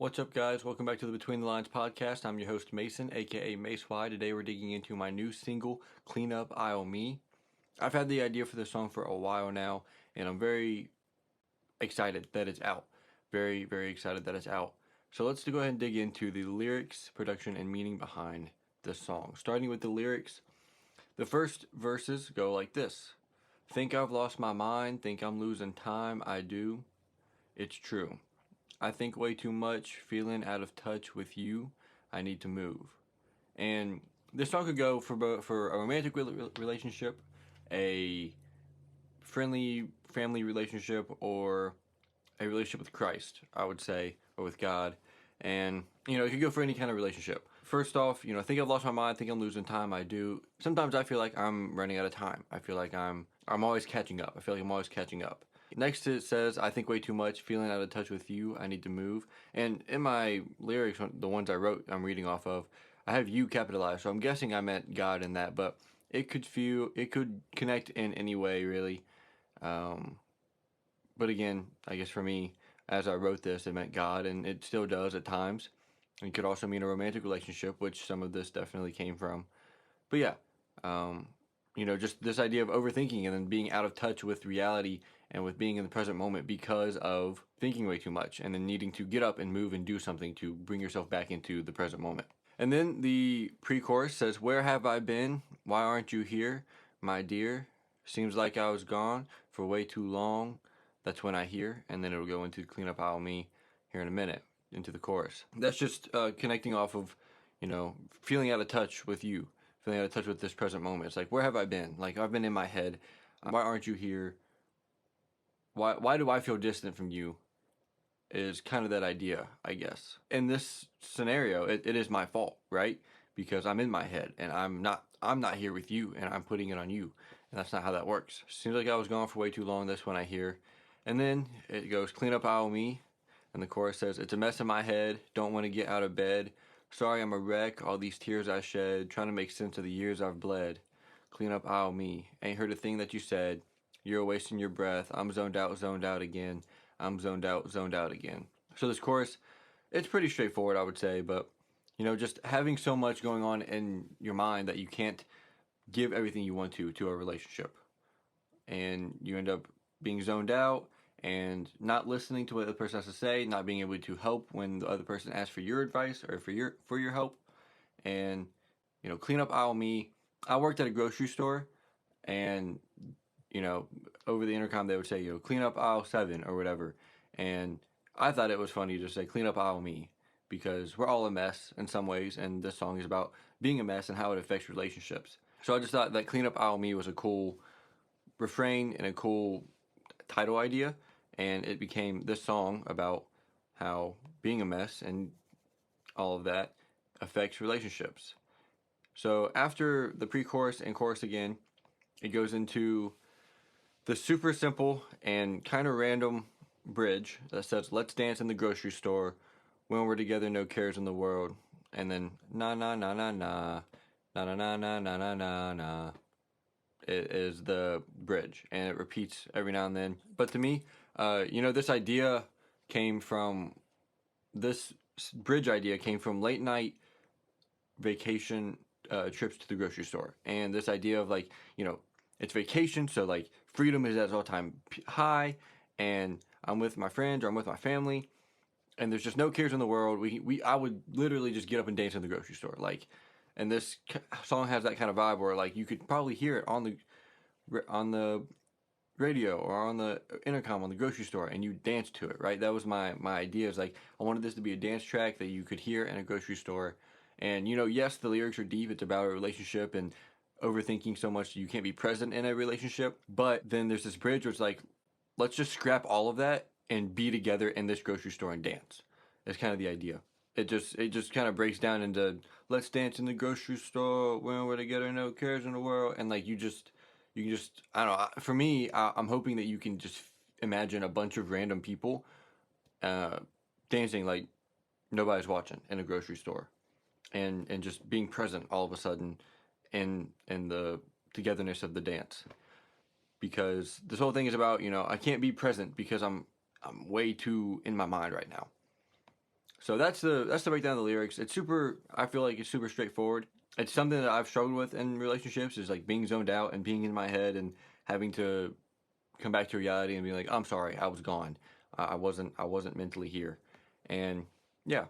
What's up, guys? Welcome back to the Between the Lines podcast. I'm your host, Mason, aka Mace Y. Today we're digging into my new single, Clean Up Aisle Me. I've had the idea for this song for a while now, and I'm very excited that it's out. Very, very excited that it's out. So let's go ahead and dig into the lyrics, production, and meaning behind the song. Starting with the lyrics, the first verses go like this. Think I've lost my mind, think I'm losing time, I do. It's true. I think way too much, feeling out of touch with you. I need to move. And this song could go for a romantic relationship, a friendly family relationship, or a relationship with Christ, I would say, or with God. And, it could go for any kind of relationship. First off, I think I've lost my mind, I think I'm losing time, I do. Sometimes I feel like I'm running out of time. I feel like I'm always catching up. I feel like I'm always catching up. Next it says, I think way too much, feeling out of touch with you, I need to move. And in my lyrics, the ones I wrote, I'm reading off of, I have you capitalized, so I'm guessing I meant God in that, but it could connect in any way, really. But again, I guess for me, as I wrote this, it meant God, and it still does at times. It could also mean a romantic relationship, which some of this definitely came from. But yeah, just this idea of overthinking and then being out of touch with reality and with being in the present moment because of thinking way too much and then needing to get up and move and do something to bring yourself back into the present moment. And then the pre-chorus says, where have I been? Why aren't you here, my dear? Seems like I was gone for way too long. That's when I hear. And then it'll go into Clean Up Aisle Me here in a minute, into the chorus. That's just connecting off of, feeling out of touch with you, feeling out of touch with this present moment. It's like, where have I been? Like, I've been in my head. Why aren't you here? Why do I feel distant from you? Is kind of that idea, I guess. In this scenario, it is my fault, right? Because I'm in my head and I'm not here with you and I'm putting it on you. And that's not how that works. Seems like I was gone for way too long, that's when I hear. And then it goes, clean up aisle me. And the chorus says, it's a mess in my head, don't want to get out of bed. Sorry I'm a wreck, all these tears I shed, trying to make sense of the years I've bled. Clean up aisle me, ain't heard a thing that you said. You're wasting your breath, I'm zoned out again. I'm zoned out again. So this chorus, it's pretty straightforward, I would say, but just having so much going on in your mind that you can't give everything you want to a relationship. And you end up being zoned out and not listening to what the other person has to say, not being able to help when the other person asks for your advice or for your help. And clean up aisle me. I worked at a grocery store, and over the intercom they would say, clean up aisle 7 or whatever. And I thought it was funny to say clean up aisle me, because we're all a mess in some ways, and this song is about being a mess and how it affects relationships. So I just thought that clean up aisle me was a cool refrain and a cool title idea, and it became this song about how being a mess and all of that affects relationships. So after the pre-chorus and chorus again, it goes into the super simple and kind of random bridge that says, let's dance in the grocery store. When we're together, no cares in the world. And then, na na na na na, na na na na na na na na. It is the bridge, and it repeats every now and then. But to me, this idea came from, this bridge idea came from late night vacation trips to the grocery store. And this idea of it's vacation, so freedom is at all time high, and I'm with my friends or I'm with my family, and there's just no cares in the world. I would literally just get up and dance in the grocery store, and this song has that kind of vibe where you could probably hear it on the radio or on the intercom on the grocery store, and you dance to it, right? That was my idea. Is I wanted this to be a dance track that you could hear in a grocery store. And yes, the lyrics are deep. It's about a relationship and overthinking so much you can't be present in a relationship. But then there's this bridge where it's let's just scrap all of that and be together in this grocery store and dance. That's kind of the idea. It just kind of breaks down into, let's dance in the grocery store when we're together, no cares in the world. And you can just, I don't know, for me, I'm hoping that you can just imagine a bunch of random people dancing like nobody's watching in a grocery store, and just being present all of a sudden in the togetherness of the dance. Because this whole thing is about, I can't be present because I'm way too in my mind right now. So that's the breakdown of the lyrics. It's super. I feel like it's super straightforward. It's something that I've struggled with in relationships, is like being zoned out and being in my head and having to come back to reality and be like, I'm sorry, I was gone. I wasn't mentally here. And yeah,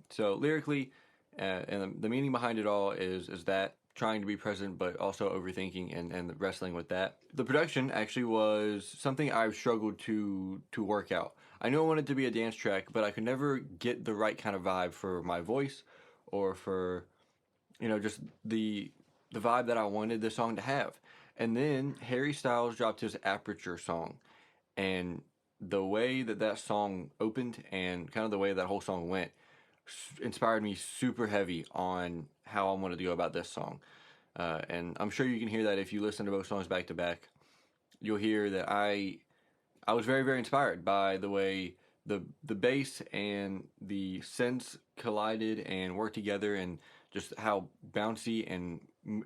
so lyrically, and the meaning behind it all is that trying to be present, but also overthinking and wrestling with that. The production actually was something I've struggled to work out. I knew I wanted to be a dance track, but I could never get the right kind of vibe for my voice, or for, just the vibe that I wanted the song to have. And then Harry Styles dropped his Aperture song, and the way that song opened and kind of the way that whole song went inspired me super heavy on how I wanted to go about this song. And I'm sure you can hear that if you listen to both songs back to back. You'll hear that I was very, very inspired by the way the bass and the synths collided and worked together, and just how bouncy and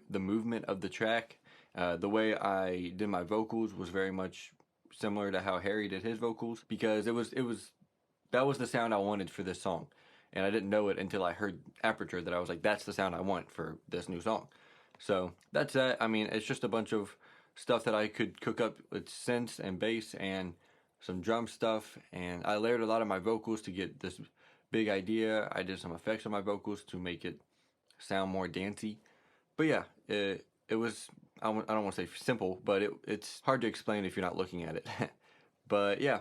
the movement of the track. The way I did my vocals was very much similar to how Harry did his vocals, because that was the sound I wanted for this song. And I didn't know it until I heard Aperture that I was like, that's the sound I want for this new song. So that's that. I mean, it's just a bunch of stuff that I could cook up with synths and bass and some drum stuff. And I layered a lot of my vocals to get this big idea. I did some effects on my vocals to make it sound more dancey. But yeah, it was, I don't want to say simple, but it's hard to explain if you're not looking at it. But yeah,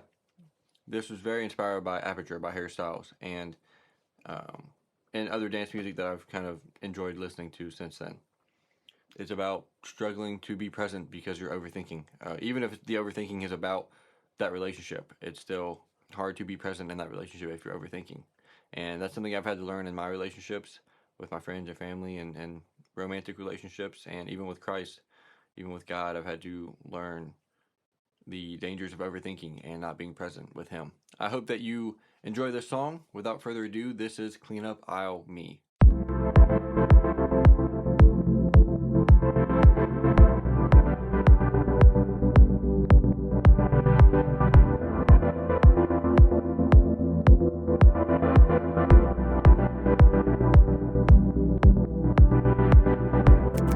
this was very inspired by Aperture by Harry Styles, and other dance music that I've kind of enjoyed listening to since then. It's about struggling to be present because you're overthinking. Even if the overthinking is about that relationship, it's still hard to be present in that relationship if you're overthinking. And that's something I've had to learn in my relationships with my friends and family, and romantic relationships, and even with Christ, even with God. I've had to learn the dangers of overthinking and not being present with Him. I hope that you enjoy this song. Without further ado, this is Clean Up Aisle Me.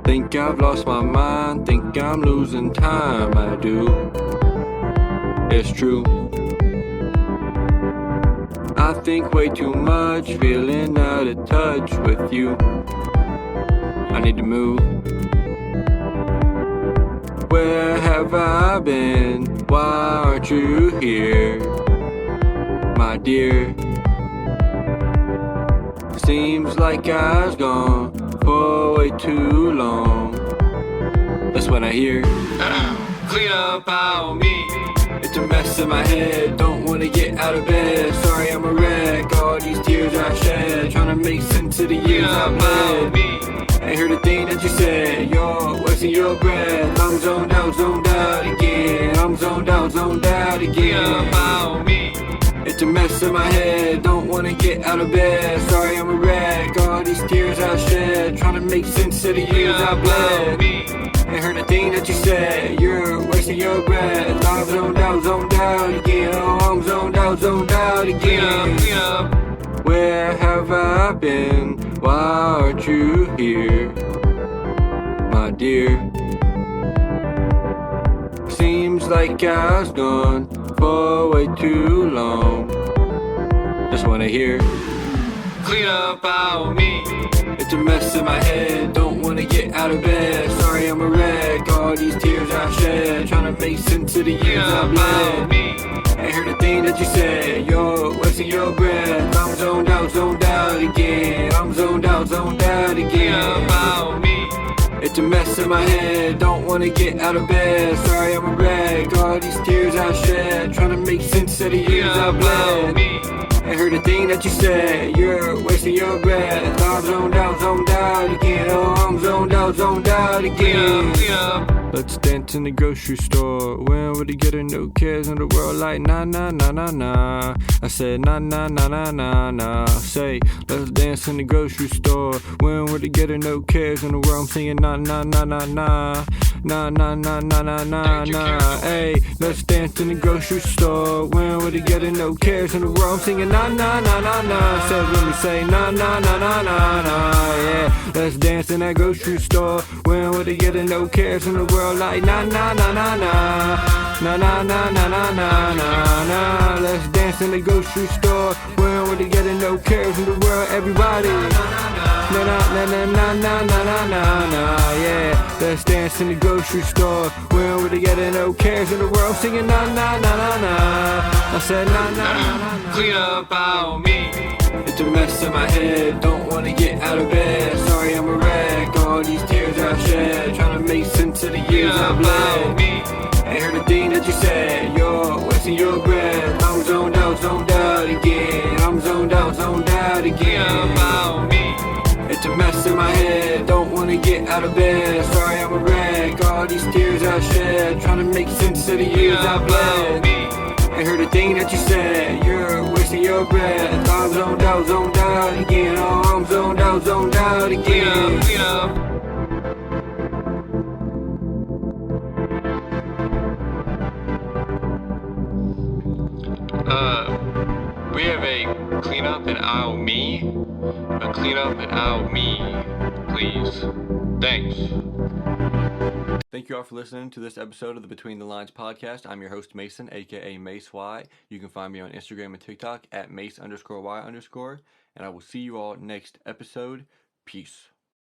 Think I've lost my mind, think I'm losing time, I do. It's true. I think way too much, feeling out of touch with you. I need to move. Where have I been? Why aren't you here, my dear? Seems like I was gone for way too long. That's when I hear clean up aisle me. It's a mess in my head, don't wanna get out of bed. Sorry I'm a wreck, all these tears I shed, trying to make sense of the years I've led. Ain't heard a thing that you said, you're wasting your breath. I'm zoned out again. I'm zoned out again. It's a mess in my head, don't wanna get out of bed. Sorry I'm a wreck, all these tears I shed, trying to make sense of the years I've bled. Ain't heard a thing that you said, you're wasting your breath. I'm zoned out again. Oh, I'm zoned out again. Where have I been? Why aren't you here, my dear? Seems like I was gone for way too long. Just wanna hear clean up aisle me. It's a mess in my head, don't wanna get out of bed. Sorry I'm a wreck, all these tears I shed, trying to make sense of the years I've led. Ain't heard a thing that you said, you're wasting your breath. I'm zoned out again. I'm zoned out again. It's a mess in my head, don't wanna get out of bed. Sorry I'm a wreck, all these tears I shed, trying to make sense of the years I've bled. Ain't heard a thing that you said, you're wasting your breath. I'm zoned out again. Oh, I'm zoned out again. Let's dance in the grocery store. When would he get her? No cares in the world like nah nah nah nah nah. I said nah nah nah nah nah nah. Say let's dance in the grocery store. When would he get her? No cares in the world. I'm singing nah nah nah nah nah. Nah nah nah nah nah nah nah. Hey, let's dance in the grocery store. When would he get her? No cares in the world. I'm singing nah na na na na na. Said when we say na na na na na na. Yeah, let's dance in that grocery store. When we're together, no cares in the world. Like na na na na na. Na na na na na na na na. Let's dance in the grocery store. When we're together, no cares in the world. Everybody. Na na na na na na na na na na. Yeah, let's dance in the grocery store. When we're together, no cares in the world. Singing na na na na na. I said na na na na. Clean up on me. It's a mess in my head. Don't wanna get out of bed. Sorry, I'm a wreck. All these tears I've shed, trying to make sense of the years I've led. I heard the thing that you said. You're wasting your breath. I'm zoned out again. I'm zoned out again. It's a mess in my head, don't wanna get out of bed. Sorry, I'm a wreck, all these tears I shed, trying to make sense of the years I've led. I heard the thing that you said, you're wasting your breath. I'm zoned out again. Oh, I'm zoned out again. We have a cleanup in aisle me. A cleanup in aisle me, please. Thanks. Thank you all for listening to this episode of the Between the Lines podcast. I'm your host, Mason, aka Mace Y. You can find me on Instagram and TikTok at Mace_Y_. And I will see you all next episode. Peace.